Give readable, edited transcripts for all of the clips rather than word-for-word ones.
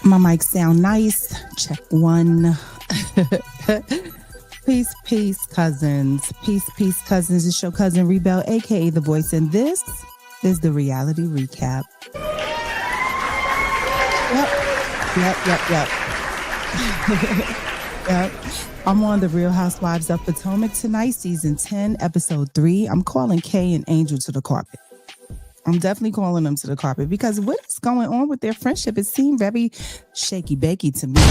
My mic sound nice. Check one. Peace, peace, cousins. Peace, peace, cousins. It's your cousin REEbell, aka The Voice, and this is the REEality REEcap. Yep. Yep. I'm on the Real Housewives of Potomac tonight, season 10, episode 3. I'm calling Kay and Angel to the carpet. I'm definitely calling them to the carpet because what is going on with their friendship? It seemed very shaky bakey to me.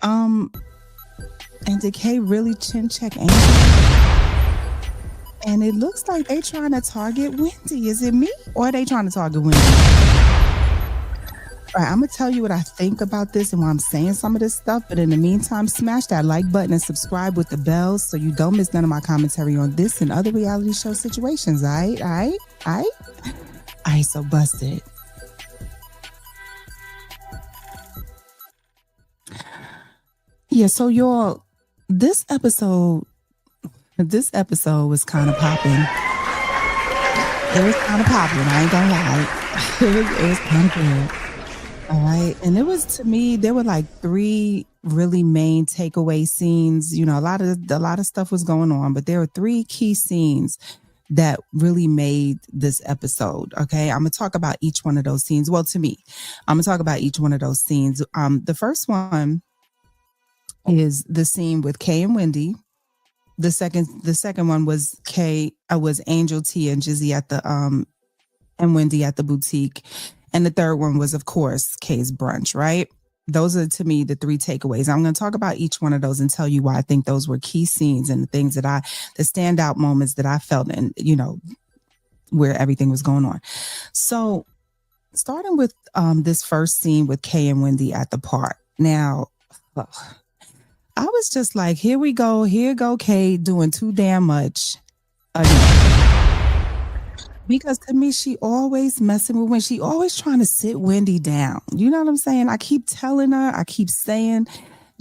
And did Kay really chin check Angel? And it looks like they trying to target Wendy. Is it me or are they trying to target Wendy? All right, I'm going to tell you what I think about this and why I'm saying some of this stuff. But in the meantime, smash that like button and subscribe with the bell so you don't miss none of my commentary on this and other reality show situations. All right, so bust it. Yeah, so y'all, this episode was kind of popping. It was kind of popping. I ain't gonna lie. It was kind of good. All right. And it was, to me, there were like 3 really main takeaway scenes. You know, a lot of stuff was going on, but there were 3 key scenes that really made this episode. Okay. I'm going to talk about each one of those scenes. Well, to me, I'm going to talk about each one of those scenes. The first one is the scene with Kay and Wendy. The second one was was Angel, T, and Jizzy at the and Wendy at the boutique. And the third one was, of course, Kay's brunch, right? Those are, to me, the 3 takeaways. I'm going to talk about each one of those and tell you why I think those were key scenes and the things the standout moments that I felt and, you know, where everything was going on. So starting with this first scene with Kay and Wendy at the park. Now, I was just like, here we go. Here go Kay doing too damn much again. Because to me, she always messing with Wendy. She always trying to sit Wendy down. You know what I'm saying? I keep telling her, I keep saying,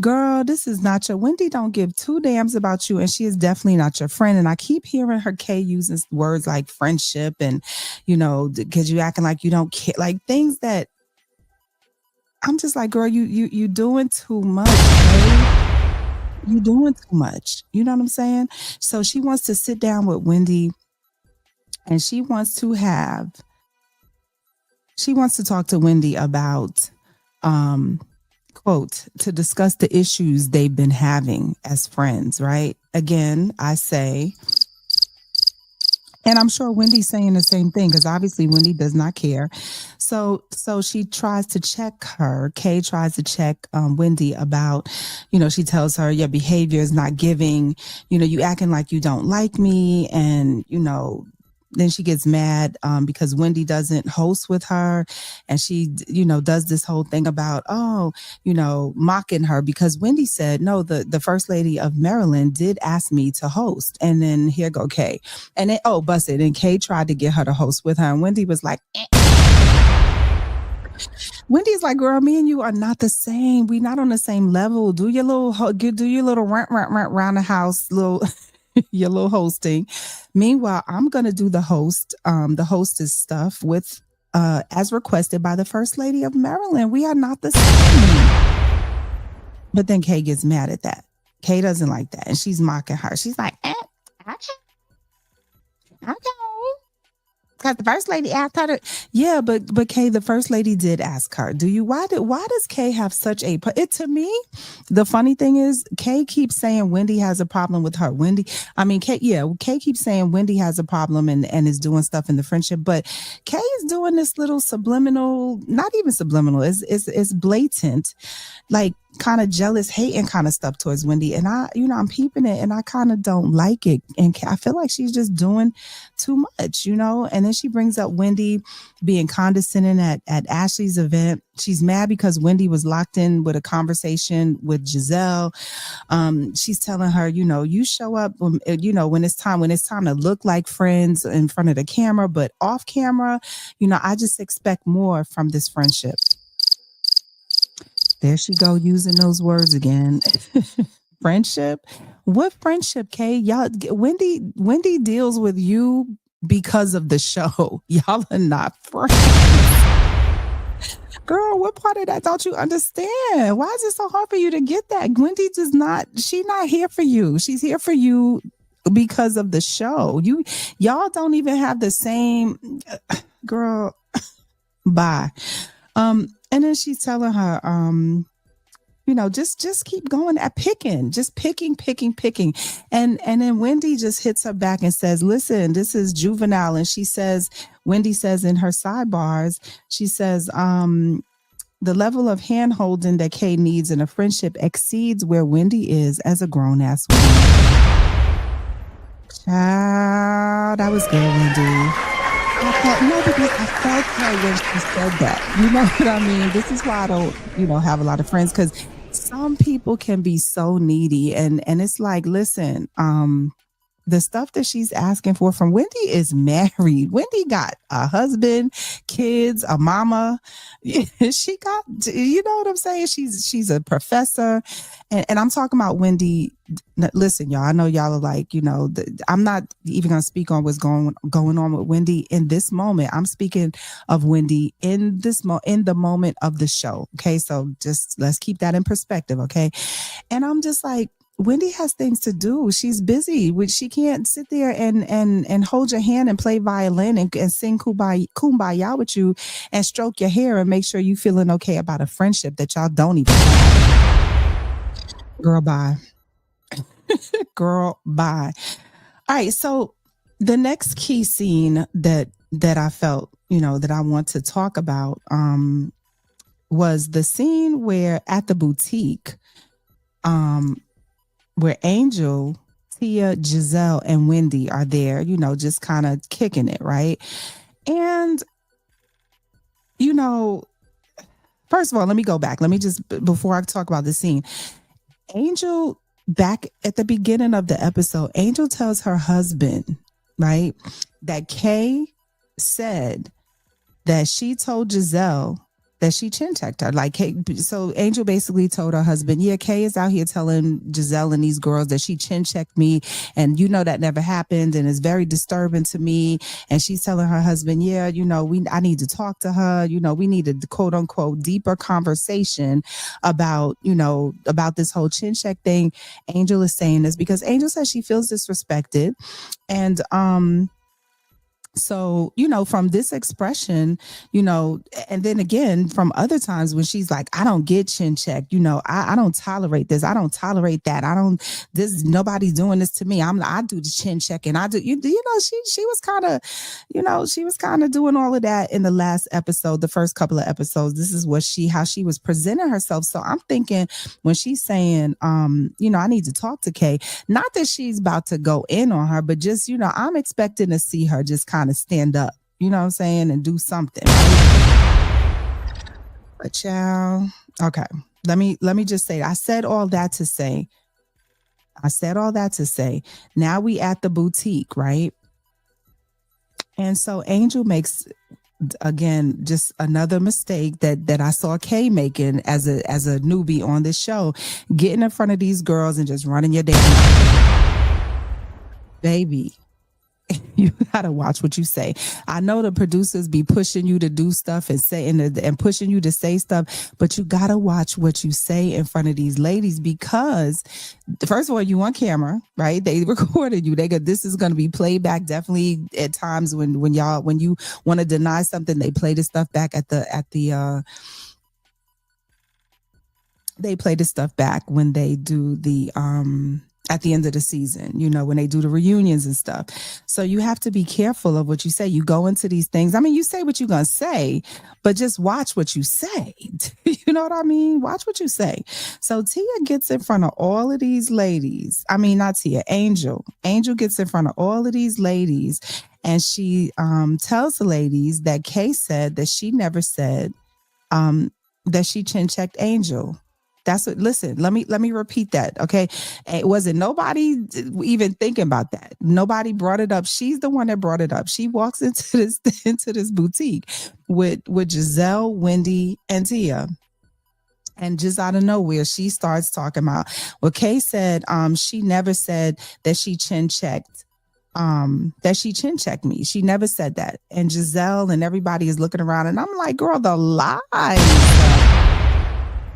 girl, this is not your, Wendy don't give 2 damns about you. And she is definitely not your friend. And I keep hearing her, Kay, using words like friendship and, you know, because you acting like you don't care, like things that I'm just like, girl, you doing too much, Kay. You doing too much. You know what I'm saying? So she wants to sit down with Wendy. And she wants to talk to Wendy about, quote, to discuss the issues they've been having as friends, right? Again, I say, and I'm sure Wendy's saying the same thing because obviously Wendy does not care. So she tries to check her. Kay tries to check Wendy about, you know, she tells her your behavior is not giving, you know, you acting like you don't like me, and, you know, then she gets mad because Wendy doesn't host with her. And she, you know, does this whole thing about, you know, mocking her because Wendy said, no, the First Lady of Maryland did ask me to host. And then here go Kay. And then, busted. And Kay tried to get her to host with her. And Wendy was like, Wendy's like, girl, me and you are not the same. We not on the same level. Do your little rant around the house, your little hosting. Meanwhile, I'm gonna do the hostess stuff with as requested by the First Lady of Maryland. We are not the same. But then Kay gets mad at that. Kay doesn't like that, and she's mocking her. She's like, okay. Because the First Lady asked her to, yeah, but Kay, the First Lady did ask her, why does Kay have such a, to me, the funny thing is Kay keeps saying Wendy has a problem with her. Kay keeps saying Wendy has a problem and is doing stuff in the friendship, but Kay is doing this little subliminal, not even subliminal, it's blatant, like kind of jealous, hating kind of stuff towards Wendy. And I'm peeping it and I kind of don't like it. And I feel like she's just doing too much, you know? And then she brings up Wendy being condescending at Ashley's event. She's mad because Wendy was locked in with a conversation with Giselle. She's telling her, you know, you show up when it's time to look like friends in front of the camera, but off camera, you know, I just expect more from this friendship. There she go using those words again. Friendship? What friendship, Kay? Y'all, Wendy deals with you because of the show. Y'all are not friends. Girl, what part of that don't you understand? Why is it so hard for you to get that? Wendy does not, she's not here for you. She's here for you because of the show. Y'all don't even have the same girl. Bye. And then she's telling her, just keep going at picking, just picking. And then Wendy just hits her back and says, listen, this is juvenile. And Wendy says in her sidebars, she says, the level of hand holding that Kay needs in a friendship exceeds where Wendy is as a grown ass woman. Child, that was good, Wendy. Because I felt her when she said that. You know what I mean? This is why I don't, have a lot of friends, because some people can be so needy, and it's like, listen, the stuff that she's asking for from Wendy is married. Wendy got a husband, kids, a mama. She got, you know what I'm saying? She's a professor. And I'm talking about Wendy. Listen, y'all, I know y'all are like, I'm not even going to speak on what's going on with Wendy in this moment. I'm speaking of Wendy in the moment of the show. Okay. So just let's keep that in perspective. Okay. And I'm just like, Wendy has things to do. She's busy. She can't sit there and hold your hand and play violin and sing kumbaya with you and stroke your hair and make sure you feeling okay about a friendship that y'all don't even have. Girl, bye. Girl, bye. All right. So the next key scene that I felt, that I want to talk about was the scene where at the boutique, where Angel, Tia, Giselle, and Wendy are there, just kind of kicking it, right? And, first of all, let me go back. Let me just, before I talk about the scene, Angel, back at the beginning of the episode, Angel tells her husband, right, that Kay said that she told Giselle that she chin checked her. So Angel basically told her husband, yeah, Kay is out here telling Giselle and these girls that she chin checked me. And that never happened. And it's very disturbing to me. And she's telling her husband, yeah, I need to talk to her. We need a quote unquote deeper conversation about this whole chin check thing. Angel is saying this because Angel says she feels disrespected. And, so, from this expression, and then again, from other times when she's like, I don't get chin checked, I don't tolerate this. I don't tolerate that. Nobody's doing this to me. I do the chin check and I do, she was kind of, doing all of that in the last episode, the first couple of episodes. This is how she was presenting herself. So I'm thinking when she's saying, I need to talk to Kay, not that she's about to go in on her, but just, I'm expecting to see her just kind of stand up, you know what I'm saying, and do something. But child, okay. Let me just say, I said all that to say, now we at the boutique, right? And so Angel makes, again, just another mistake that I saw Kay making as a newbie on this show, getting in front of these girls and just running your damn mouth. Baby, you gotta watch what you say. I know the producers be pushing you to do stuff and pushing you to say stuff, but you gotta watch what you say in front of these ladies, because first of all, you on camera, right? They recorded you. This is gonna be played back. Definitely at times when you want to deny something, they play this stuff back they play this stuff back when they do the at the end of the season, when they do the reunions and stuff. So you have to be careful of what you say. You go into these things. I mean, you say what you're going to say, but just watch what you say. You know what I mean? Watch what you say. So Tia gets in front of all of these ladies. I mean, not Tia, Angel. Angel gets in front of all of these ladies, and she tells the ladies that Kay said that she never said that she chin checked Angel. That's what, listen, let me repeat that. Okay. It wasn't nobody even thinking about that. Nobody brought it up. She's the one that brought it up. She walks into this boutique with Giselle, Wendy, and Tia. And just out of nowhere, she starts talking about, well, Kay said she never said that she chin checked that she chin checked me. She never said that. And Giselle and everybody is looking around and I'm like, girl, the lies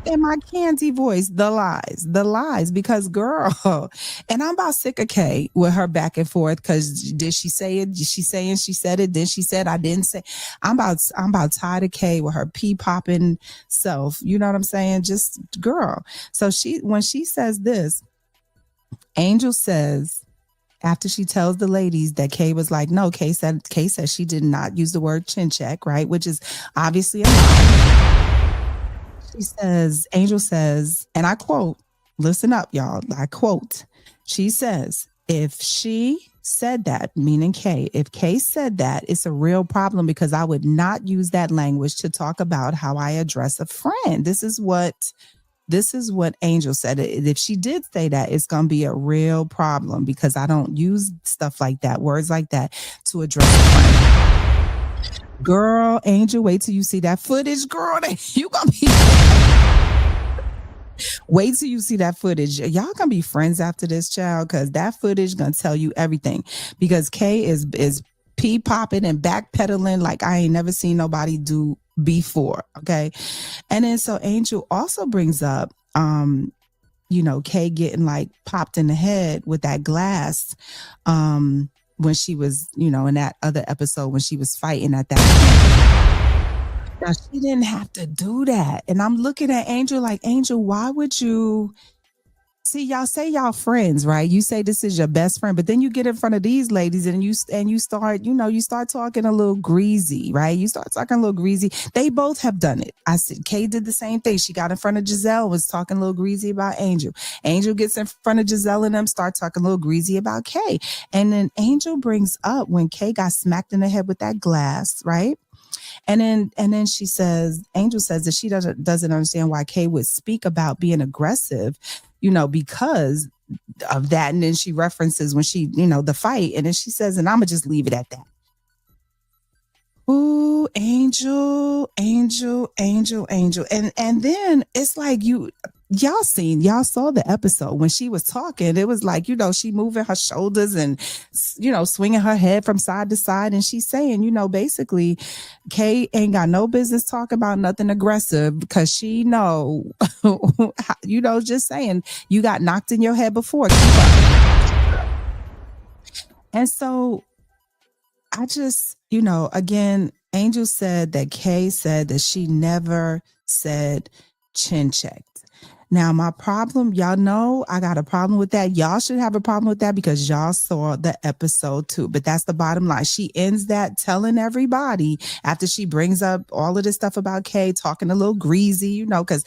in my candy voice, the lies, because girl, and I'm about sick of Kay with her back and forth. Cause did she say it? Did she say it? She said it. Then she said I didn't say. I'm about tired of Kay with her pee popping self. You know what I'm saying? Just girl. So when she says this, Angel says after she tells the ladies that Kay was like, no, Kay said she did not use the word chin check, right? Which is obviously a lie. She says, Angel says, and I quote, listen up, y'all. I quote, she says, if she said that, meaning Kay, if Kay said that, it's a real problem because I would not use that language to talk about how I address a friend. This is what Angel said. If she did say that, it's going to be a real problem because I don't use stuff like that, words like that to address a friend. Girl, Angel, wait till you see that footage, girl. You gonna be wait till you see that footage. Y'all gonna be friends after this, child, because that footage gonna tell you everything. Because Kay is pee popping and backpedaling like I ain't never seen nobody do before. Okay. And then so Angel also brings up Kay getting like popped in the head with that glass. When she was, in that other episode when she was fighting at that point. Now, she didn't have to do that. And I'm looking at Angel like, Angel, why would you see y'all say y'all friends, right? You say this is your best friend, but then you get in front of these ladies and you start, you start talking a little greasy, right? You start talking a little greasy. They both have done it. I said Kay did the same thing. She got in front of Giselle, was talking a little greasy about Angel. Angel gets in front of Giselle and them, start talking a little greasy about Kay. And then Angel brings up when Kay got smacked in the head with that glass, right? And then she says, Angel says that she doesn't understand why Kay would speak about being aggressive, because of that. And then she references when she, the fight. And then she says, and I'm gonna just leave it at that. Ooh, Angel. And then it's like y'all saw the episode when she was talking. It was like, she moving her shoulders and, swinging her head from side to side. And she's saying, basically, Kay ain't got no business talking about nothing aggressive because she know, just saying you got knocked in your head before. Keep up. And so I just, again, Angel said that Kay said that she never said chin checked. Now, my problem, y'all know I got a problem with that. Y'all should have a problem with that because y'all saw the episode too. But that's the bottom line. She ends that telling everybody after she brings up all of this stuff about Kay, talking a little greasy, because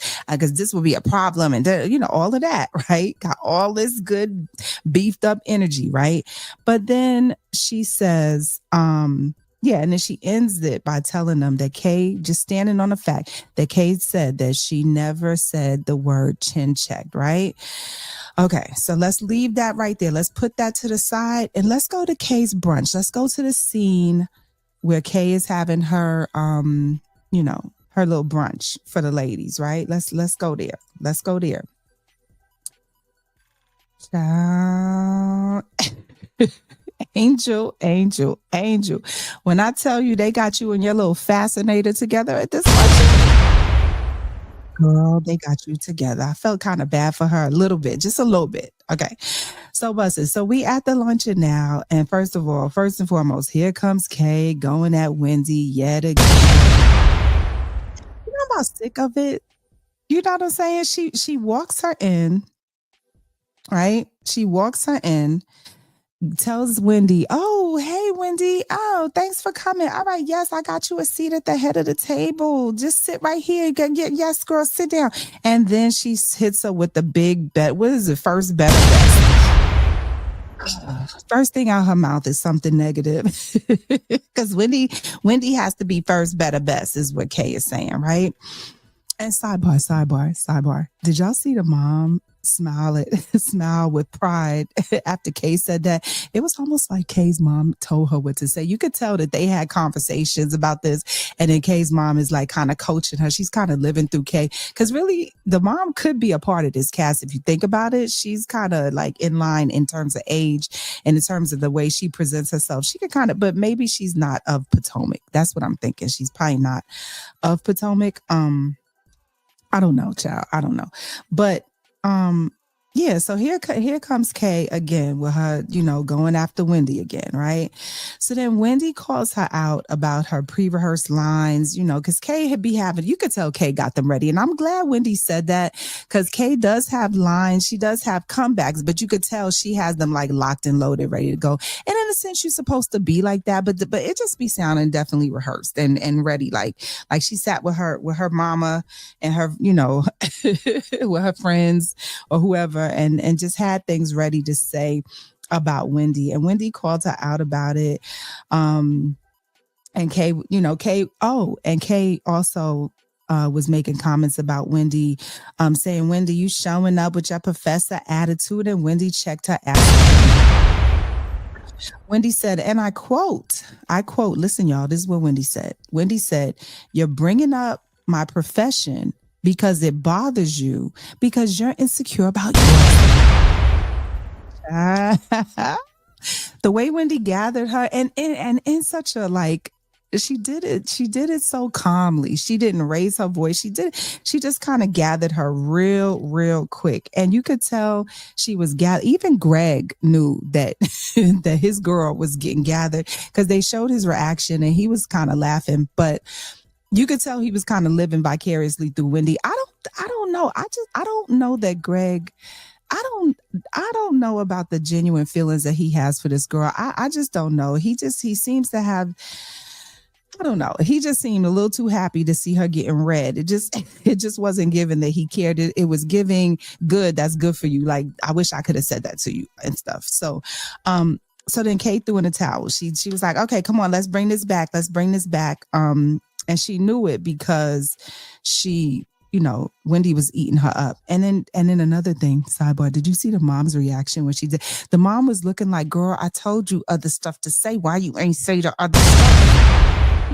this will be a problem and, all of that, right? Got all this good beefed up energy, right? But then she says, and then she ends it by telling them that Kay, just standing on the fact that Kay said that she never said the word chin checked, right? Okay, so let's leave that right there. Let's put that to the side and let's go to Kay's brunch. Let's go to the scene where Kay is having her, her little brunch for the ladies, right? Let's go there. Let's go there. Angel. When I tell you they got you and your little fascinator together at this luncheon, girl, they got you together. I felt kind of bad for her a little bit, just a little bit. Okay. So we at the luncheon now. And first and foremost, here comes Kay going at Wendy yet again. I'm about sick of it. You know what I'm saying? She walks her in, right? She walks her in. Tells Wendy, oh, hey, Wendy. Oh, thanks for coming. All right. Yes, I got you a seat at the head of the table. Just sit right here. Yes, girl, sit down. And then she hits her with the big bet. What is it? First bet or best? First thing out her mouth is something negative. Because Wendy has to be first bet or best is what Kay is saying, right? And sidebar. Did y'all see the mom smile with pride after Kay said that? It was almost like Kay's mom told her what to say. You could tell that they had conversations about this, and then Kay's mom is like kind of coaching her. She's kind of living through Kay, because really the mom could be a part of this cast if you think about it. She's kind of like in line in terms of age and in terms of the way she presents herself. She could kind of, but maybe she's not of Potomac. That's what I'm thinking. She's probably not of Potomac. I don't know, child. I don't know. But yeah, so here comes Kay again with her, going after Wendy again, right? So then Wendy calls her out about her pre-rehearsed lines, because Kay had be having, you could tell Kay got them ready. And I'm glad Wendy said that, because Kay does have lines. She does have comebacks, but you could tell she has them like locked and loaded, ready to go. And in a sense, you're supposed to be like that, but it just be sounding definitely rehearsed and ready. Like she sat with her mama and her, with her friends or whoever, and just had things ready to say about Wendy. And Wendy called her out about it. And Kay, and Kay also was making comments about Wendy, saying, Wendy, you showing up with your professor attitude. And Wendy checked her attitude. Wendy said, and I quote, listen, y'all, this is what Wendy said. Wendy said, you're bringing up my profession because it bothers you, because you're insecure about yours. The way Wendy gathered her, and in such a like, she did it so calmly. She didn't raise her voice. She just kind of gathered her real quick. And you could tell she was gathered. Even Greg knew that that his girl was getting gathered, because they showed his reaction and he was kind of laughing, but you could tell he was kind of living vicariously through Wendy. I don't know. I don't know that Greg, I don't know about the genuine feelings that he has for this girl. I just don't know. He seems to have, I don't know. He just seemed a little too happy to see her getting red. It just wasn't given that he cared. It was giving good. That's good for you. Like, I wish I could have said that to you and stuff. So, so then Kate threw in a towel. She was like, okay, come on, let's bring this back. And she knew it because she, Wendy was eating her up. And then another thing, sidebar, did you see the mom's reaction when she did? The mom was looking like, girl, I told you other stuff to say. Why you ain't say the other stuff?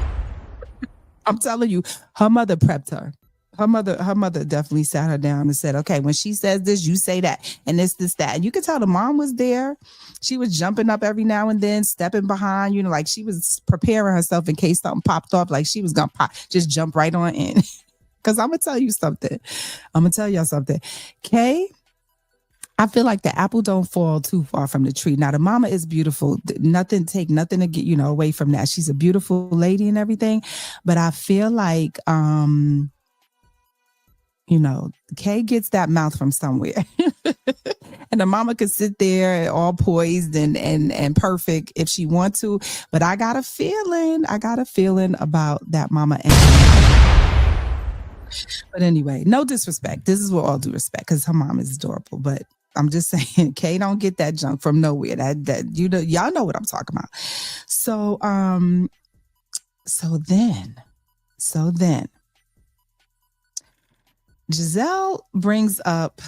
I'm telling you, her mother prepped her. Her mother definitely sat her down and said, okay, when she says this, you say that, and this, that. And you could tell the mom was there. She was jumping up every now and then, stepping behind, like she was preparing herself in case something popped off, like she was going to just jump right on in. Because I'm going to tell you something. I'm going to tell y'all something. Kay, I feel like the apple don't fall too far from the tree. Now, the mama is beautiful. Nothing to get, away from that. She's a beautiful lady and everything. But I feel like, Kay gets that mouth from somewhere. And the mama could sit there all poised and perfect if she want to. But I got a feeling about that mama. But anyway, no disrespect. This is with all due respect, because her mom is adorable. But I'm just saying, Kay don't get that junk from nowhere. That y'all know what I'm talking about. So then Giselle brings up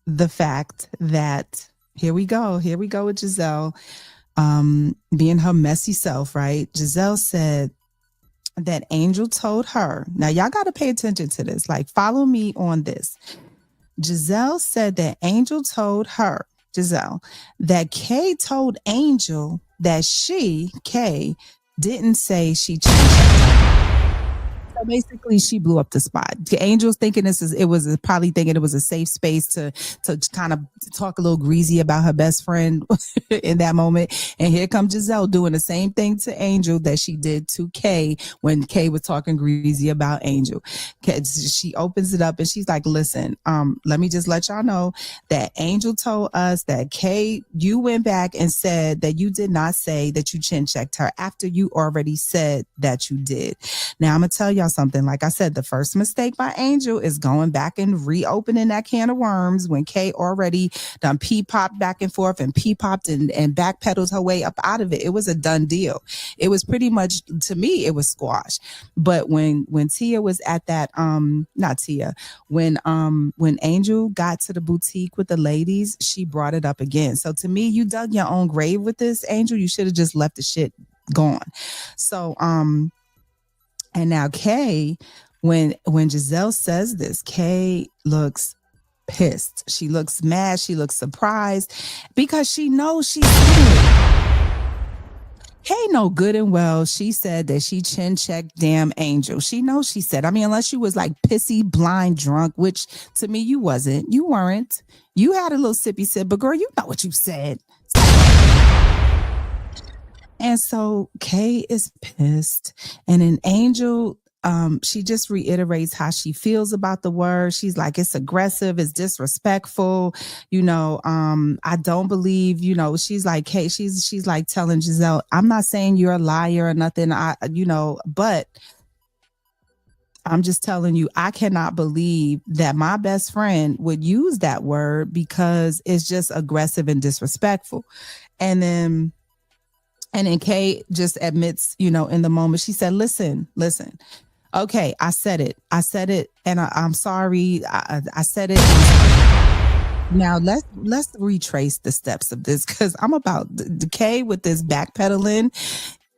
the fact that here we go with Giselle being her messy self, right? Giselle said that Angel told her, now y'all got to pay attention to this, like follow me on this. Giselle said that Angel told her, Giselle, that Kay told Angel that Kay, didn't say she changed her. So basically, she blew up the spot. Angel's thinking probably thinking it was a safe space to kind of talk a little greasy about her best friend in that moment. And here comes Giselle doing the same thing to Angel that she did to Kay when Kay was talking greasy about Angel. She opens it up and she's like, listen, let me just let y'all know that Angel told us that Kay, you went back and said that you did not say that you chin checked her after you already said that you did. Now I'm gonna tell y'all y'all something. Like I said, the first mistake by Angel is going back and reopening that can of worms when Kay already done pee-popped back and forth and pee-popped and backpedaled her way up out of it. It was a done deal. It was pretty much, to me, it was squash. But when Tia was at that, not Tia, when Angel got to the boutique with the ladies, she brought it up again. So to me, you dug your own grave with this, Angel. You should have just left the shit gone. So and now Kay, when Giselle says this, Kay looks pissed. She looks mad. She looks surprised because she knows she said it. Kay know good and well she said that she chin checked damn Angel. She knows she said. I mean, unless you was like pissy, blind, drunk, which to me you wasn't. You weren't. You had a little sippy sip, but girl, you know what you said. And so Kay is pissed. And then Angel, she just reiterates how she feels about the word. She's like, it's aggressive, it's disrespectful. I don't believe, she's like, Kay, she's like telling Giselle, I'm not saying you're a liar or nothing, but I'm just telling you, I cannot believe that my best friend would use that word because it's just aggressive and disrespectful. And then Kay just admits, in the moment, she said, listen. Okay, I said it, and I'm sorry. I said it. Now let's retrace the steps of this because I'm about the Kay with this backpedaling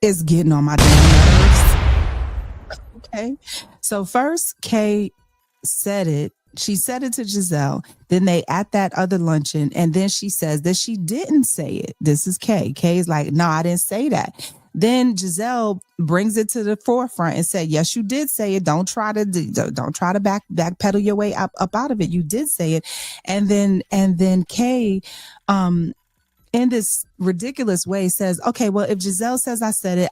is getting on my damn nerves. Okay, so first Kay said it. She said it to Giselle. Then they at that other luncheon, and then she says that she didn't say it. This is Kay. Kay's like, no, I didn't say that. Then Giselle brings it to the forefront and said, yes, you did say it. Don't try to backpedal your way up out of it. You did say it. And then Kay, in this ridiculous way says, okay, well, if Giselle says I said it,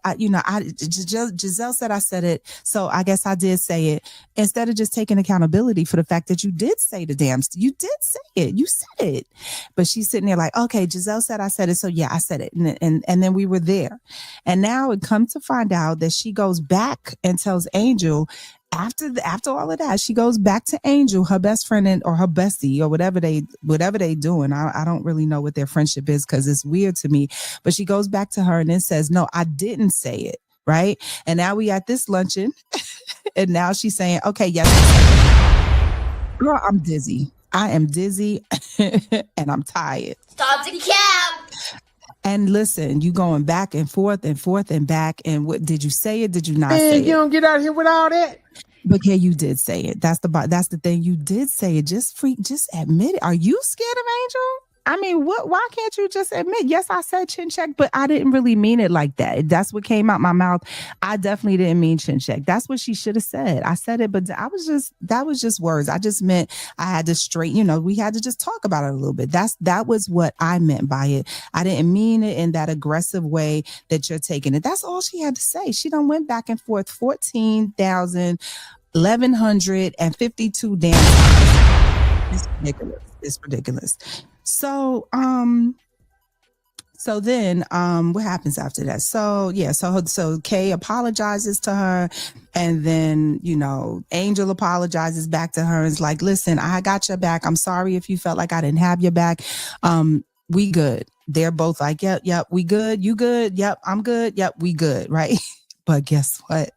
Giselle said I said it, so I guess I did say it, instead of just taking accountability for the fact that you did say you did say it, you said it. But she's sitting there like, okay, Giselle said I said it, so yeah, I said it. And then we were there. And now it comes to find out that she goes back and tells Angel, after all of that, she goes back to Angel, her best friend or her bestie or whatever they doing. I don't really know what their friendship is because it's weird to me. But she goes back to her and then says, no, I didn't say it. Right. And now we at this luncheon and now she's saying, okay, yes. Girl, I'm dizzy. I am dizzy and I'm tired. Stop the cap. And listen, you going back and forth and back. And what did you say it? Did you not say it? You don't get out here with all that. But yeah, you did say it. That's the thing. You did say it. Just admit it. Are you scared of Angel? I mean, why can't you just admit, yes, I said chin check, but I didn't really mean it like that. That's what came out my mouth. I definitely didn't mean chin check. That's what she should have said. I said it, but that was just words. I just meant I had to we had to just talk about it a little bit. That was what I meant by it. I didn't mean it in that aggressive way that you're taking it. That's all she had to say. She done went back and forth 1,152 damn times. It's ridiculous. It's ridiculous. So then what happens after that? So Kay apologizes to her, and then Angel apologizes back to her and is like, listen, I got your back. I'm sorry if you felt like I didn't have your back. We good. They're both like, yep, we good. You good? Yep, I'm good. Yep, we good, right? But guess what?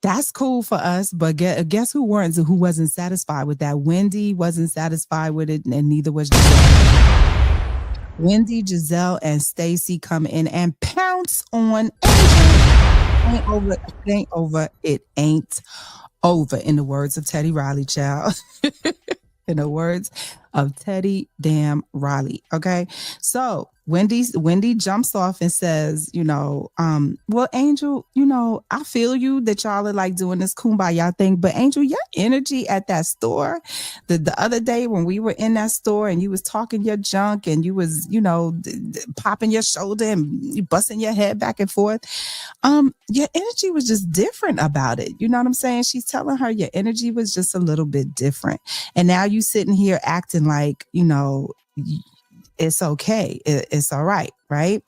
That's cool for us, but guess who wasn't satisfied with that? Wendy wasn't satisfied with it, and neither was Giselle. Wendy, Giselle, and Stacy come in and pounce on Angel. It ain't over. It ain't over. In the words of Teddy Riley, child. In the words of Teddy damn Riley. Okay, so Wendy jumps off and says, well, Angel, I feel you that y'all are like doing this kumbaya thing, but Angel, your energy at that store, the other day when we were in that store and you was talking your junk and you was, popping your shoulder and you busting your head back and forth, your energy was just different about it. You know what I'm saying? She's telling her your energy was just a little bit different. And now you sitting here acting like, it's okay. It's all right. Right.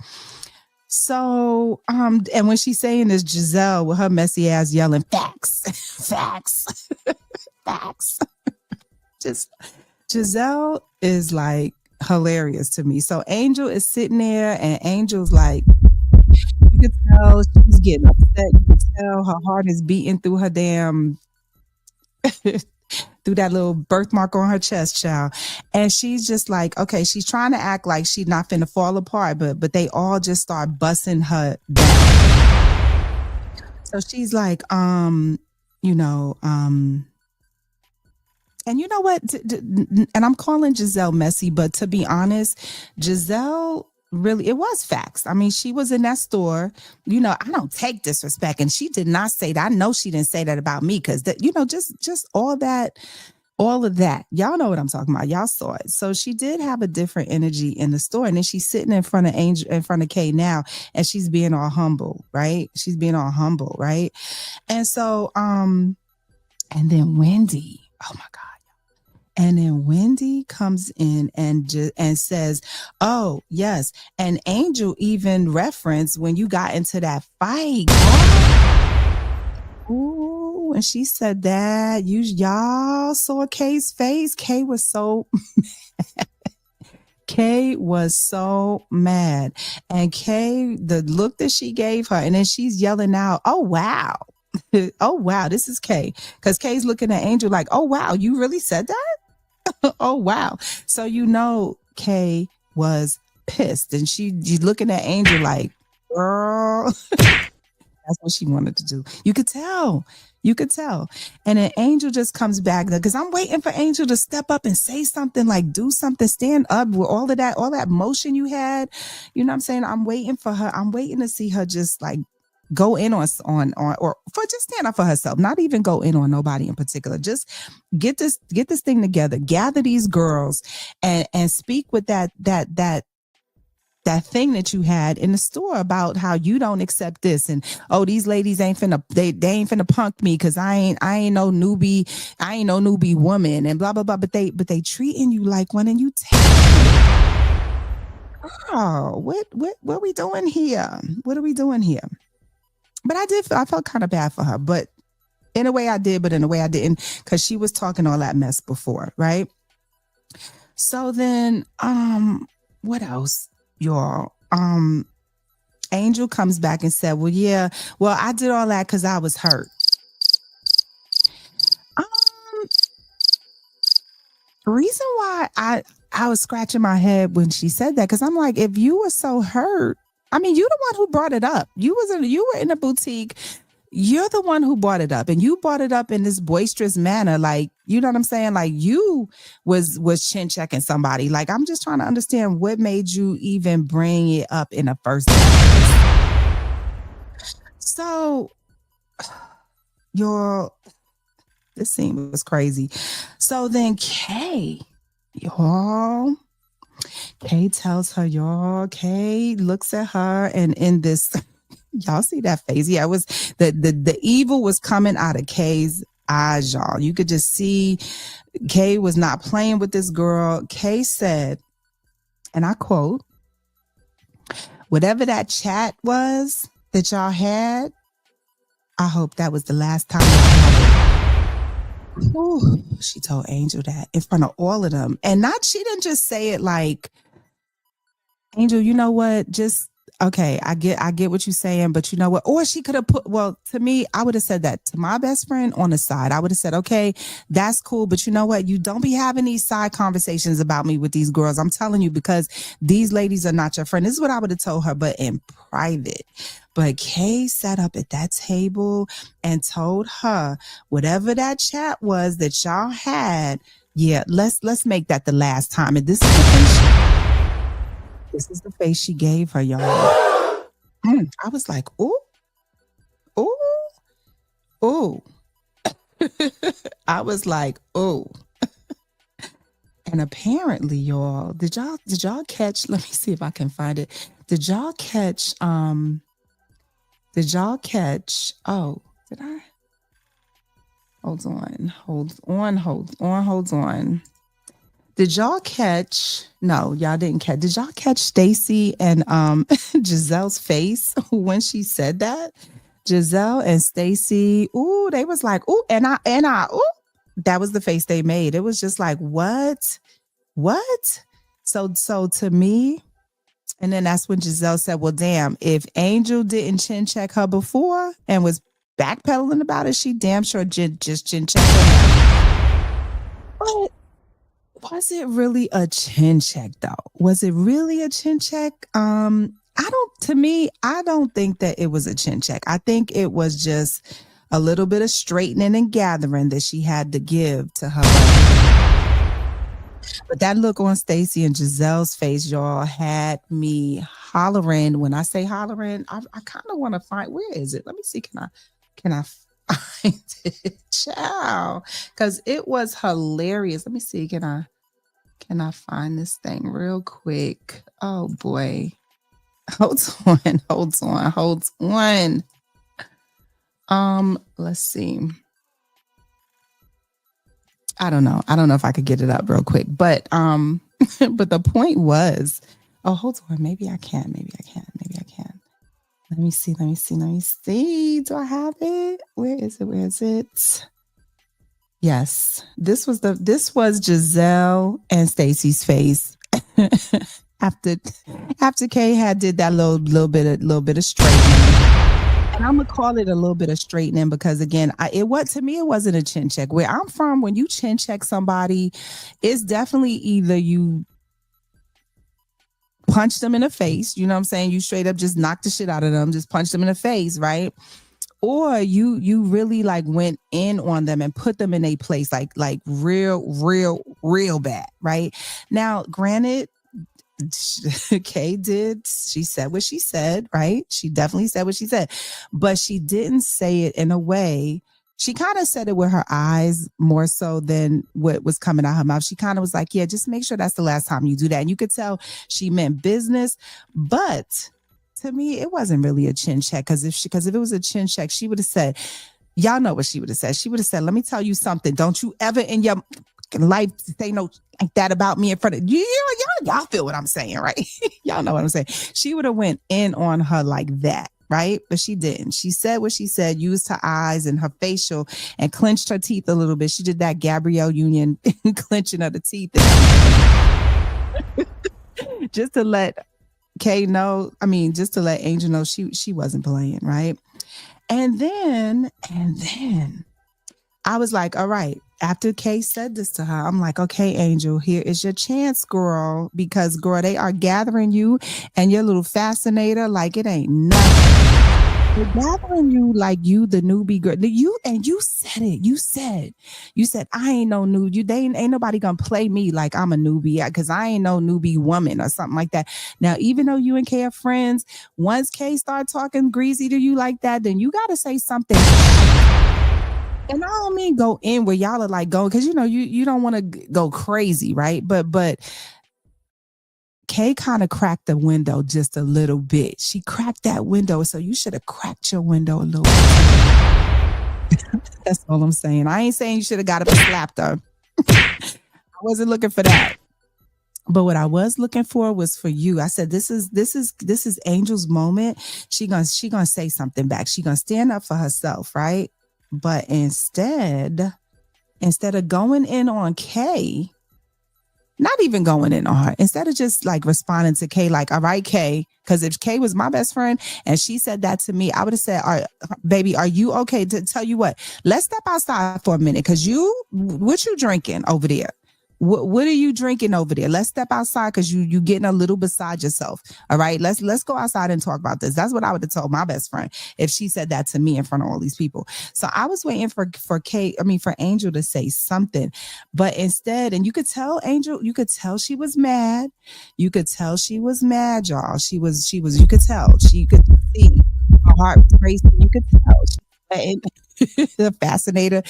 So, and when she's saying this, Giselle with her messy ass yelling, facts, facts, facts. Just Giselle is like hilarious to me. So Angel is sitting there and Angel's like, you could tell she's getting upset. You could tell her heart is beating through her damn through that little birthmark on her chest, child. And she's just like, okay, she's trying to act like she's not finna fall apart, but they all just start busting her down. So she's like, you know, and you know what? And I'm calling Giselle messy, but to be honest, Giselle really, it was facts. I mean, she was in that store. You know, I don't take disrespect, and she did not say that. I know she didn't say that about me because that, you know, just all that. All of that. Y'all know what I'm talking about. Y'all saw it. So she did have a different energy in the store. And then she's sitting in front of Angel, in front of Kay now, and she's being all humble, right? She's being all humble, right? And so, and then Wendy, oh my God. And then Wendy comes in and says, "Oh yes." And Angel even referenced when you got into that fight. Ooh, and she said that y'all saw Kay's face. Kay was so Kay was so mad. And Kay, the look that she gave her, and then she's yelling out, "Oh wow." Oh wow, this is Kay. Because Kay's looking at Angel like, "Oh wow, you really said that?" Oh wow. So you know Kay was pissed. And she's looking at Angel like, girl. That's what she wanted to do. You could tell. You could tell. And then Angel just comes back because I'm waiting for Angel to step up and say something, like do something, stand up with all that motion you had. You know what I'm saying? I'm waiting for her. I'm waiting to see her just like go in on or for just stand up for herself, not even go in on nobody in particular. Just get this thing together, gather these girls and speak with that thing that you had in the store about how you don't accept this, and oh, these ladies ain't finna they ain't finna punk me because I ain't no newbie woman and blah blah blah, but they treating you like one, and you oh, what we doing here? What are we doing here? But I felt kind of bad for her, but in a way I did, but in a way I didn't, because she was talking all that mess before, right? So then what else? Y'all, Angel comes back and said, well, I did all that because I was hurt. Reason why I was scratching my head when she said that, because I'm like, if you were so hurt, I mean, you the one who brought it up. You were in a boutique. You're the one who brought it up, and you brought it up in this boisterous manner. Like, you know what I'm saying? Like you was chin checking somebody. Like, I'm just trying to understand what made you even bring it up in the first place. So this scene was crazy. So then Kay tells her, Kay looks at her, and in this, y'all see that face? Yeah, it was the evil was coming out of Kay's eyes, y'all. You could just see Kay was not playing with this girl. Kay said, and I quote, "Whatever that chat was that y'all had, I hope that was the last time y'all had it." Ooh, she told Angel that in front of all of them. And she didn't just say it like, Angel, you know what? Just okay, I get what you're saying, but you know what? Or she could have to me, I would have said that to my best friend on the side. I would have said, okay, that's cool, but you know what? You don't be having these side conversations about me with these girls. I'm telling you, because these ladies are not your friend. This is what I would have told her, but in private. But Kay sat up at that table and told her, whatever that chat was that y'all had, yeah, let's make that the last time. And this is the face she gave her, y'all. I was like, ooh, ooh, ooh. I was like, ooh. And apparently, y'all, did y'all catch, let me see if I can find it. Did y'all catch, oh, did I? Hold on. Did y'all catch? No, y'all didn't catch. Did y'all catch Stacy and Giselle's face when she said that? Giselle and Stacy, ooh, they was like, ooh, ooh. That was the face they made. It was just like, what? What? So to me, and then that's when Giselle said, well, damn, if Angel didn't chin check her before and was backpedaling about it, she damn sure just chin checked her now. But was it really a chin check though? Was it really a chin check? I don't think that it was a chin check. I think it was just a little bit of straightening and gathering that she had to give to her buddy. But that look on Stacy and Giselle's face, y'all, had me hollering. When I say hollering, I kind of want to find, where is it? Let me see. Can I find it? Ciao. Because it was hilarious. Let me see. Can I find this thing real quick? Oh boy. Hold on. Let's see. I don't know if I could get it up real quick, but but the point was, oh, hold on. Maybe I can. Let me see. Do I have it? Where is it? Yes. This was Giselle and Stacy's face after Kay had did that little bit of straightening. And I'm gonna call it a little bit of straightening because again, it wasn't a chin check. Where I'm from, when you chin check somebody, it's definitely either you punch them in the face, you know what I'm saying? You straight up just knock the shit out of them, just punch them in the face, right? Or you really like went in on them and put them in a place like real bad, right? Now, granted, Kay did. She said what she said, right? She definitely said what she said, but she didn't say it in a way. She kind of said it with her eyes more so than what was coming out her mouth. She kind of was like, yeah, just make sure that's the last time you do that. And you could tell she meant business, but to me, it wasn't really a chin check because if it was a chin check, she would have said, y'all know what she would have said. She would have said, let me tell you something. Don't you ever in your life say no like that about me in front of you. Y'all feel what I'm saying, right? Y'all know what I'm saying. She would have went in on her like that, right? But she didn't. She said what she said, used her eyes and her facial and clenched her teeth a little bit. She did that Gabrielle Union clenching of the teeth. Just to let Kay know, just to let Angel know she wasn't playing, right? And then I was like, all right. After Kay said this to her, I'm like, okay, Angel, here is your chance, girl. Because, girl, they are gathering you and your little fascinator like it ain't nothing. They're gathering you like you, the newbie girl. You said it. You said, I ain't no newbie. Ain't nobody gonna play me like I'm a newbie because I ain't no newbie woman or something like that. Now, even though you and Kay are friends, once Kay start talking greasy to you like that, then you gotta say something. And I don't mean go in where y'all are like going, because you don't want to go crazy, right? But Kay kind of cracked the window just a little bit. She cracked that window, so you should have cracked your window a little bit. That's all I'm saying. I ain't saying you should have got up and slapped her. I wasn't looking for that. But what I was looking for was for you. I said, this is Angel's moment. She gonna say something back. She gonna stand up for herself, right? But instead of going in on Kay, not even going in on her, instead of just like responding to Kay, like, all right, Kay, because if Kay was my best friend and she said that to me, I would have said, all right, baby, are you okay? To tell you what, let's step outside for a minute, because what you drinking over there? What are you drinking over there? Let's step outside because you getting a little beside yourself. All right, let's go outside and talk about this. That's what I would have told my best friend if she said that to me in front of all these people. So I was waiting for Angel to say something, but instead, and you could tell Angel, you could tell she was mad. You could tell she was mad, y'all. She was. You could tell. She could see her heart racing. You could tell. The fascinator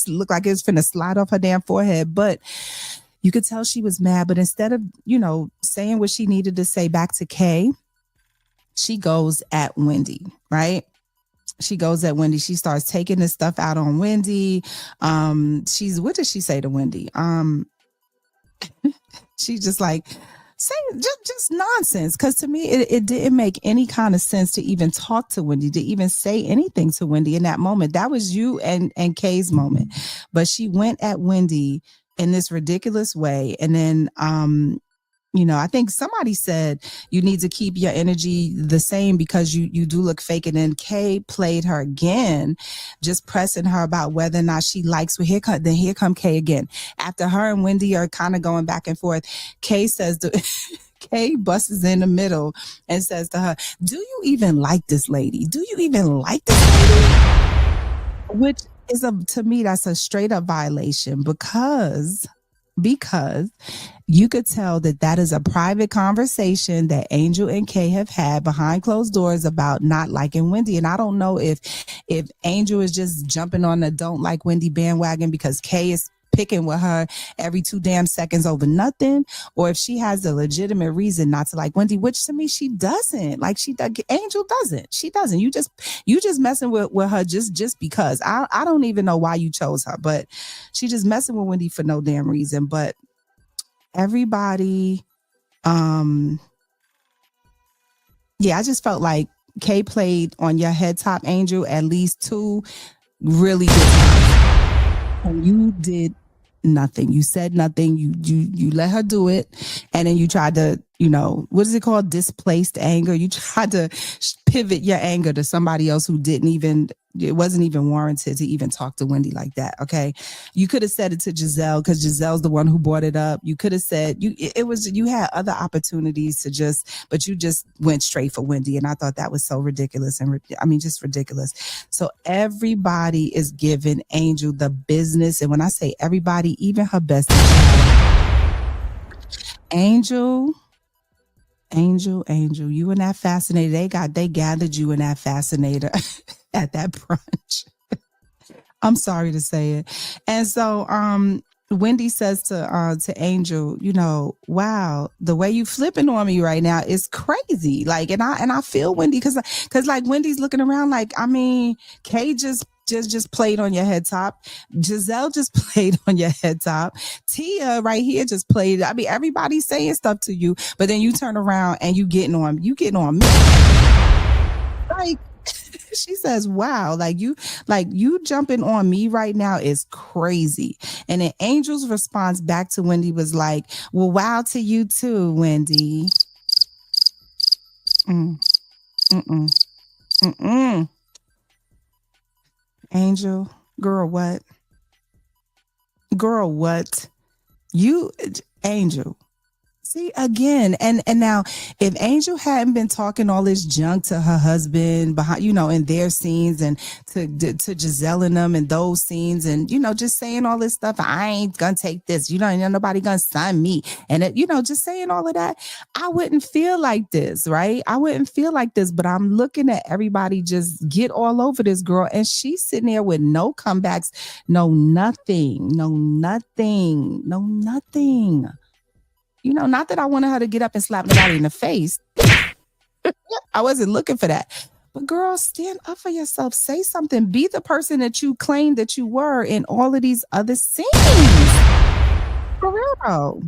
looked like it was finna slide off her damn forehead, but you could tell she was mad. But instead of saying what she needed to say back to Kay, she goes at Wendy, right? She goes at Wendy. She starts taking this stuff out on Wendy. What did she say to Wendy? She's just like, say just nonsense. Because to me, it didn't make any kind of sense to even talk to Wendy, to even say anything to Wendy in that moment. That was you and Kay's moment. But she went at Wendy in this ridiculous way. And then I think somebody said you need to keep your energy the same because you do look fake. And then Kay played her again, just pressing her about whether or not she likes. Well, here come Kay again. After her and Wendy are kind of going back and forth, Kay says Kay busts in the middle and says to her, "Do you even like this lady? Do you even like this lady?" Which is to me, that's a straight up violation because you could tell that is a private conversation that Angel and Kay have had behind closed doors about not liking Wendy. And I don't know if Angel is just jumping on the don't like Wendy bandwagon because Kay is picking with her every 2 damn seconds over nothing, or if she has a legitimate reason not to like Wendy, which to me she doesn't. Like Angel doesn't. She doesn't. You just messing with her just because. I don't even know why you chose her, but she just messing with Wendy for no damn reason. But everybody, I just felt like Kay played on your head top, Angel, at least 2 really good times. And you did nothing. You said nothing. You let her do it. And then you tried to, what is it called? Displaced anger. You tried to pivot your anger to somebody else who it wasn't even warranted to even talk to Wendy like that. Okay. You could have said it to Giselle because Giselle's the one who brought it up. You could have said you had other opportunities but you just went straight for Wendy. And I thought that was so ridiculous. And just ridiculous. So everybody is giving Angel the business. And when I say everybody, even her bestie child, Angel, you and that fascinator, they gathered you in that fascinator at that brunch. I'm sorry to say it. And so Wendy says to Angel, wow, the way you flipping on me right now is crazy. Like, and I feel Wendy because like Wendy's looking around like, Kay just played on your head top. Giselle just played on your head top. Tia right here just played. Everybody's saying stuff to you, but then you turn around and you getting on me. Like, she says, wow, like you jumping on me right now is crazy. And then Angel's response back to Wendy was like, well, wow to you too, Wendy. Angel, girl, what? Angel. See, again, and now if Angel hadn't been talking all this junk to her husband behind, in their scenes and to Giselle and them and those scenes and, just saying all this stuff, I ain't gonna take this, ain't nobody gonna sign me. And, just saying all of that, I wouldn't feel like this, right? I wouldn't feel like this, but I'm looking at everybody just get all over this girl. And she's sitting there with no comebacks, no nothing. Not that I wanted her to get up and slap nobody in the face. I wasn't looking for that. But girl, stand up for yourself. Say something. Be the person that you claimed that you were in all of these other scenes. For real though.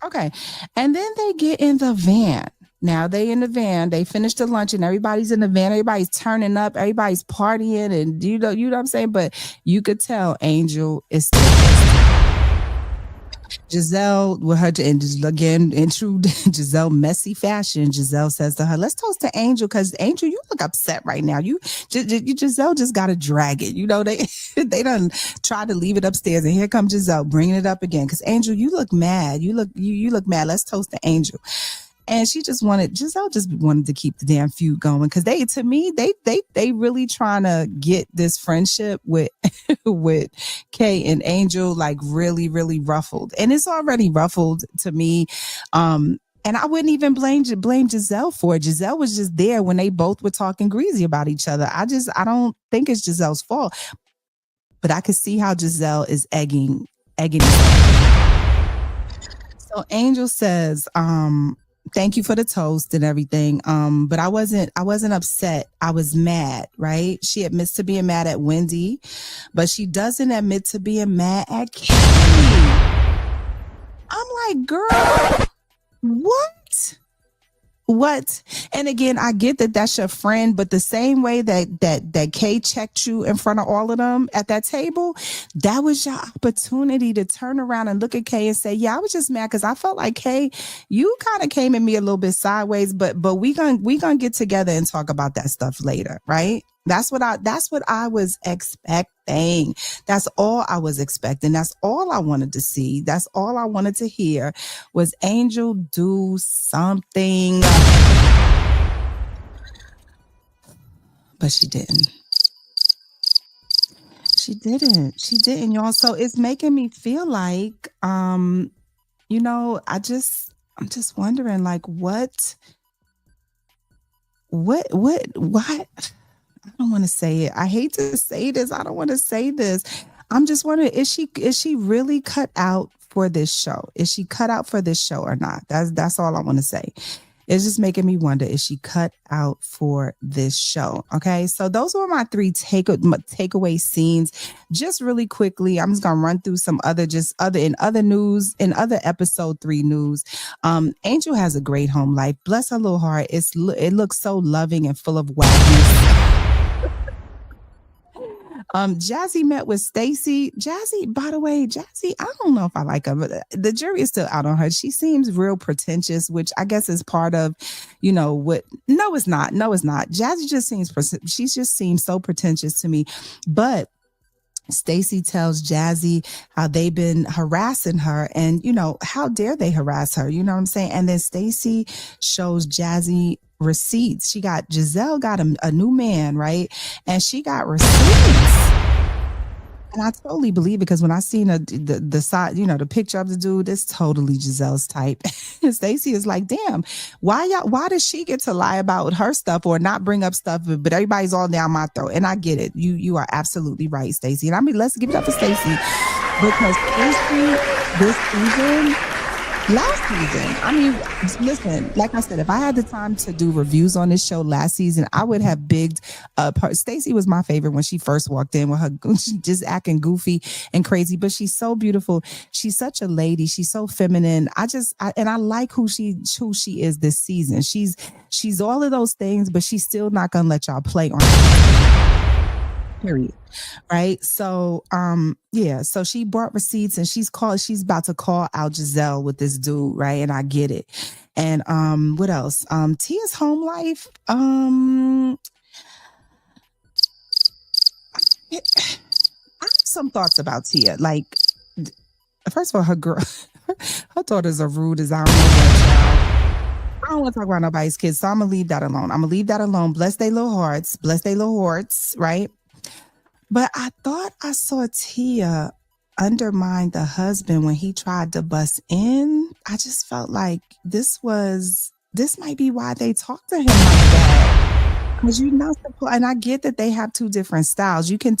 Okay. And then they get in the van. Now they in the van. They finish the lunch and everybody's in the van. Everybody's turning up. Everybody's partying. And you know what I'm saying? But you could tell Angel is still pissed. Giselle, with her, and again, in true Giselle messy fashion, Giselle says to her, let's toast to Angel, because Angel, you look upset right now. Giselle just got to drag it. They done tried to leave it upstairs, and here comes Giselle bringing it up again. Because Angel, you look mad. You look mad. Let's toast to Angel. And Giselle just wanted to keep the damn feud going because they really trying to get this friendship with Kay and Angel like really, really ruffled. And it's already ruffled to me. And I wouldn't even blame Giselle for it. Giselle was just there when they both were talking greasy about each other. I don't think it's Giselle's fault. But I could see how Giselle is egging. So Angel says, thank you for the toast and everything. But I wasn't upset. I was mad, right? She admits to being mad at Wendy, but she doesn't admit to being mad at Kay. I'm like, girl, what? What? And again, I get that that's your friend, but the same way that Kay checked you in front of all of them at that table, that was your opportunity to turn around and look at Kay and say, "Yeah, I was just mad because I felt like Kay, you kind of came at me a little bit sideways, but we gonna get together and talk about that stuff later, right?" That's what I was expecting. That's all I was expecting. That's all I wanted to see. That's all I wanted to hear was Angel do something. But she didn't. She didn't. She didn't, y'all. So it's making me feel like I'm just wondering like why I don't want to say it. I hate to say this. I don't want to say this. I'm just wondering, is she really cut out for this show? Is she cut out for this show or not? That's all I want to say. It's just making me wonder, is she cut out for this show? Okay, so those were my three takeaway scenes. Just really quickly, I'm just gonna run through some other news, in other episode 3 news. Angel has a great home life. Bless her little heart. It looks so loving and full of wildness. Jazzy met with Stacy. Jazzy, by the way, I don't know if I like her, but the jury is still out on her. She seems real pretentious, which I guess is part of, what. No, it's not. No, it's not. Jazzy she just seems so pretentious to me. But Stacy tells Jazzy how they've been harassing her and, how dare they harass her? You know what I'm saying? And then Stacy shows Jazzy receipts. Giselle got a new man, right? And she got receipts. And I totally believe it because when I seen the side, the picture of the dude, it's totally Giselle's type. And Stacey is like, damn, why does she get to lie about her stuff or not bring up stuff, but everybody's all down my throat? And I get it. You are absolutely right, Stacey. And I mean, let's give it up for Stacey because Stacey this season. Last season, I mean, listen, like I said, if I had the time to do reviews on this show last season, I would have bigged up her. Stacey was my favorite when she first walked in with her just acting goofy and crazy, but she's so beautiful. She's such a lady. She's so feminine. I like who she is this season. She's all of those things, but she's still not gonna let y'all play on her. Period. Right. So so she brought receipts and she's about to call out Giselle with this dude, right? And I get it. And what else? Tia's home life. I have some thoughts about Tia. Like, first of all, her daughters are rude as I don't know what, child. I don't want to talk about nobody's kids, so I'm gonna leave that alone. Bless their little hearts, right? But I thought I saw Tia undermine the husband when he tried to bust in. I just felt like this might be why they talk to him like that. Because and I get that they have two different styles. You can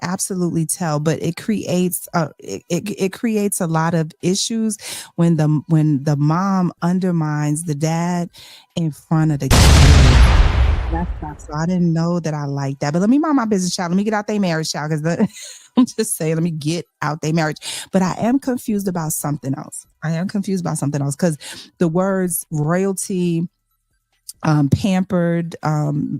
absolutely tell, but it creates it creates a lot of issues when the mom undermines the dad in front of the kid. So I didn't know that I liked that. But let me mind my business, child. Let me get out their marriage, child. Because I'm just saying, let me get out their marriage. But I am confused about something else. Because the words royalty, pampered,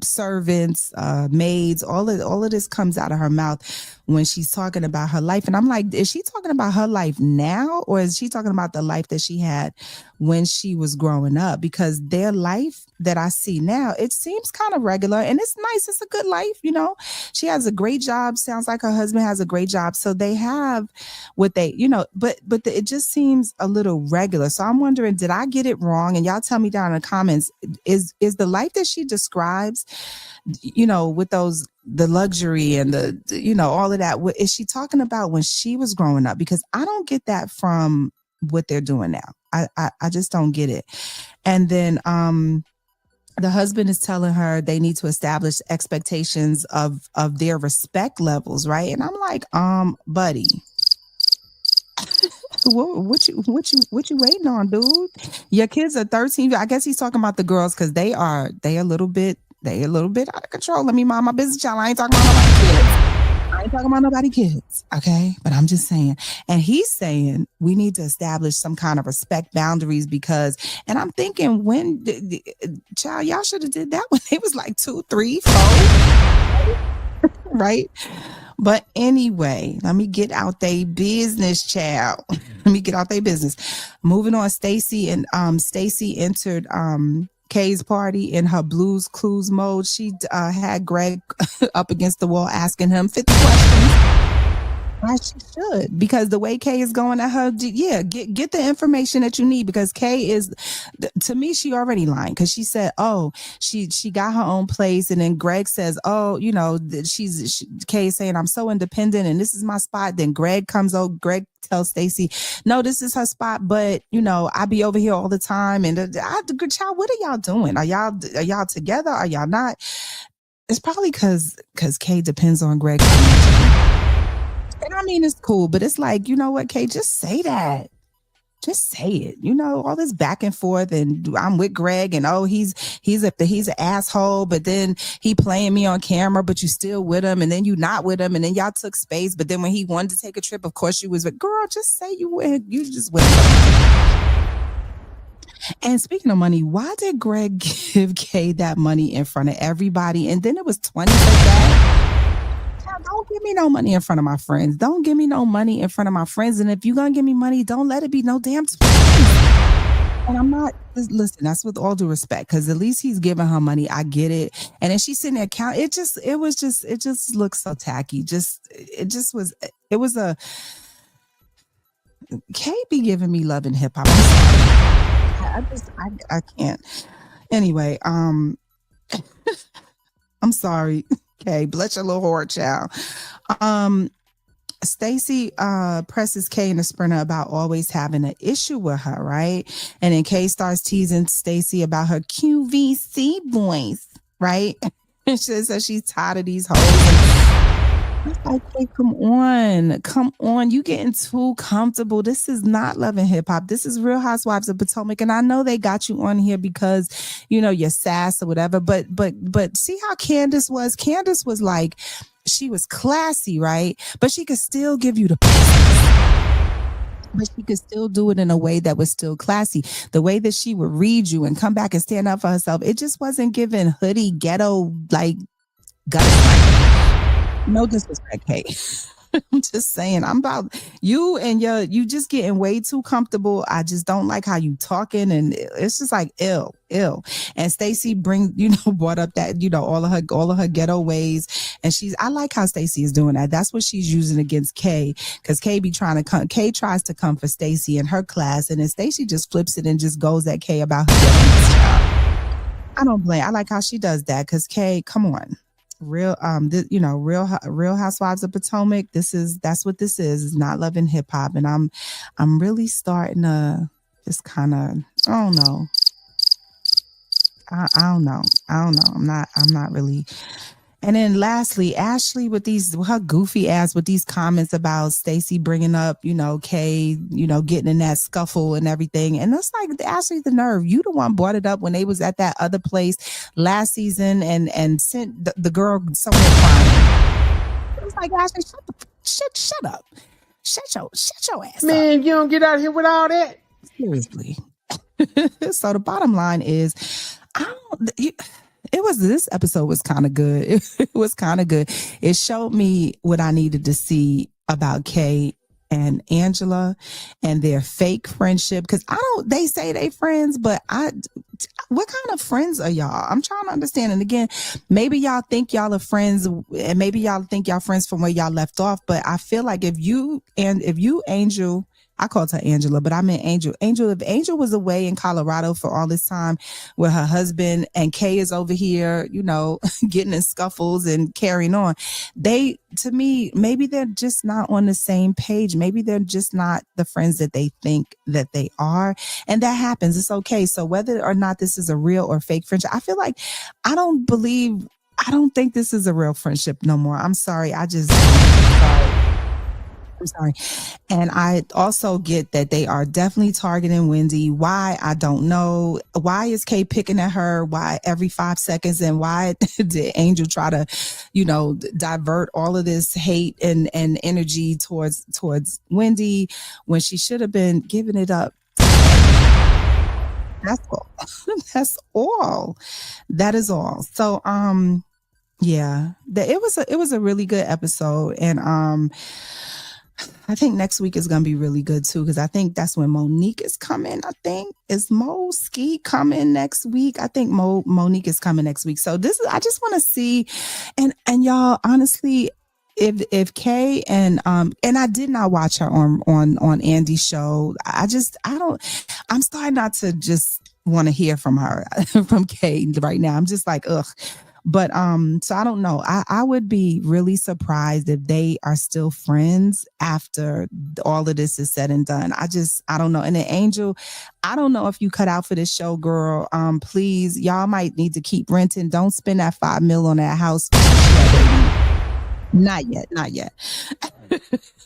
servants, maids, all of this comes out of her mouth when she's talking about her life. And I'm like, is she talking about her life now, or is she talking about the life that she had when she was growing up? Because their life that I see now, it seems kind of regular and it's nice. It's a good life. She has a great job. Sounds like her husband has a great job. So they have what they, but it just seems a little regular. So I'm wondering, did I get it wrong? And y'all tell me down in the comments, is the life that she describes, with the luxury and all of that, is she talking about when she was growing up? Because I don't get that from what they're doing now. I just don't get it. And then the husband is telling her they need to establish expectations of their respect levels, right? And I'm like, buddy, what you waiting on, dude? Your kids are 13. I guess he's talking about the girls because they a little bit out of control. Let me mind my business, child. I ain't talking about my kids. I ain't talking about nobody kids, okay? But I'm just saying. And he's saying we need to establish some kind of respect boundaries because, and I'm thinking when, child, y'all should have did that when they was like 2, 3, 4, right? But anyway, let me get out they business, child. Let me get out their business. Moving on, Stacy entered Kay's party in her Blues Clues mode. She had Greg up against the wall asking him 50 questions. As she should, because the way Kay is going at her, get the information that you need because Kay is, to me, she already lying because she said, oh, she got her own place, and then Greg says, oh, you know, Kay is saying I'm so independent and this is my spot. Then Greg comes over, Greg tells Stacy, no, this is her spot, but you know, I be over here all the time. And good child, what are y'all doing? Are y'all together? Are y'all not? It's probably because Kay depends on Greg. And I mean, it's cool, but it's like, you know what, Kay, just say that. Just say it. You know, all this back and forth, and I'm with Greg, and oh, he's an asshole, but then he playing me on camera, but you still with him, and then you not with him, and then y'all took space, but then when he wanted to take a trip, of course you was with. Girl, just say you just with him. And speaking of money, why did Greg give Kay that money in front of everybody, and then it was 20 for that? Don't give me no money in front of my friends. Don't give me no money in front of my friends. And if you're going to give me money, don't let it be no damn 20. And I'm not, listen, that's with all due respect, because at least he's giving her money. I get it. And then she's sitting there counting. It just looks so tacky. It was a, Kay be giving me love and hip hop. I'm sorry. I can't. Anyway, I'm sorry. Okay, bless your little whore, child. Stacy presses Kay in the sprinter about always having an issue with her, right? And then Kay starts teasing Stacy about her QVC voice, right? And she says she's tired of these hoes. It's like, hey, come on. You getting too comfortable. This is not Love and Hip Hop. This is Real Housewives of Potomac. And I know they got you on here because, you know, you're sass or whatever. But see how Candace was? Candace was like, she was classy, right? But she could still give you the business. But she could still do it in a way that was still classy. The way that she would read you and come back and stand up for herself, it just wasn't giving hoodie ghetto like gutter. No disrespect, Kay. I'm just saying, I'm about you and you just getting way too comfortable. I just don't like how you talking, and it's just like ill. And Stacy brought up that, you know, all of her ghetto ways, and I like how Stacy is doing that. That's what she's using against Kay, because Kay Kay tries to come for Stacy in her class, and then Stacy just flips it and just goes at Kay about her ghetto child. I don't blame. I like how she does that, because Kay, come on. Real Housewives of Potomac. That's what this is. It's not Love and Hip Hop, and I'm really starting to just kind of, I don't know. I don't know. I'm not really. And then lastly, Ashley with her goofy ass with these comments about Stacy bringing up, you know, Kay, you know, getting in that scuffle and everything. And it's like, Ashley, the nerve. You the one brought it up when they was at that other place last season and sent the girl somewhere crying. It was like, Ashley, shut up. Shut your ass up. Man, you don't get out here with all that. Seriously. So the bottom line is, this episode was kind of good. It was kind of good. It showed me what I needed to see about Kay and Angela and their fake friendship. Because they say they friends, but what kind of friends are y'all? I'm trying to understand. And again, maybe y'all think y'all are friends, and maybe y'all think y'all friends from where y'all left off. But I feel like if you Angel, I called her Angela, but I meant Angel. If Angel was away in Colorado for all this time with her husband, and Kay is over here, you know, getting in scuffles and carrying on, to me, maybe they're just not on the same page. Maybe they're just not the friends that they think that they are. And that happens. It's okay. So whether or not this is a real or fake friendship, I feel like I don't think this is a real friendship no more. I'm sorry. Sorry. I'm sorry. And I also get that they are definitely targeting Wendy. Why? I don't know. Why is Kay picking at her? Why every 5 seconds? And why did Angel try to, divert all of this hate and energy towards Wendy when she should have been giving it up? That's all. That's all. That is all. So yeah, it was a really good episode. And I think next week is gonna be really good too, because I think that's when Monique is coming. I think is Mo Ski coming next week. I think Monique is coming next week. So I just want to see, and y'all honestly, if Kay and I did not watch her on Andy's show. I don't. I'm starting not to just want to hear from her from Kay right now. I'm just like ugh. But so I don't know. I would be really surprised if they are still friends after all of this is said and done. I don't know. And then Angel, I don't know if you cut out for this show, girl. Please, y'all might need to keep renting. Don't spend that $5 million on that house. Not yet, not yet.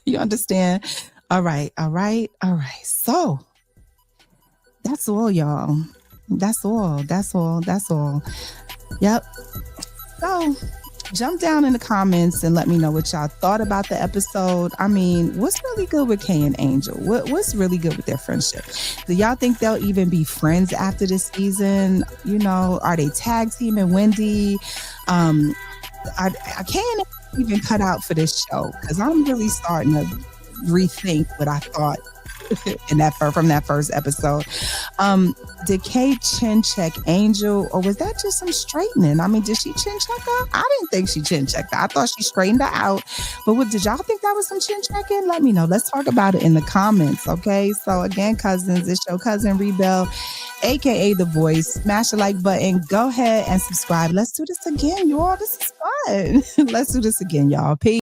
You understand? All right. So that's all, y'all. That's all. Yep. So jump down in the comments and let me know what y'all thought about the episode. I mean, what's really good with Kay and Angel? What's really good with their friendship? Do y'all think they'll even be friends after this season? Are they tag teaming Wendy? I can't even cut out for this show because I'm really starting to rethink what I thought from that first episode. Did Kay chin check Angel, or was that just some straightening? I mean, did she chin check her? I didn't think she chin checked her. I thought she straightened her out. But did y'all think that was some chin checking? Let me know. Let's talk about it in the comments, okay? So again, Cuzns, it's your Cuzn REEBELL, aka The Voice. Smash the like button. Go ahead and subscribe. Let's do this again, y'all. This is fun. Let's do this again, y'all. Peace.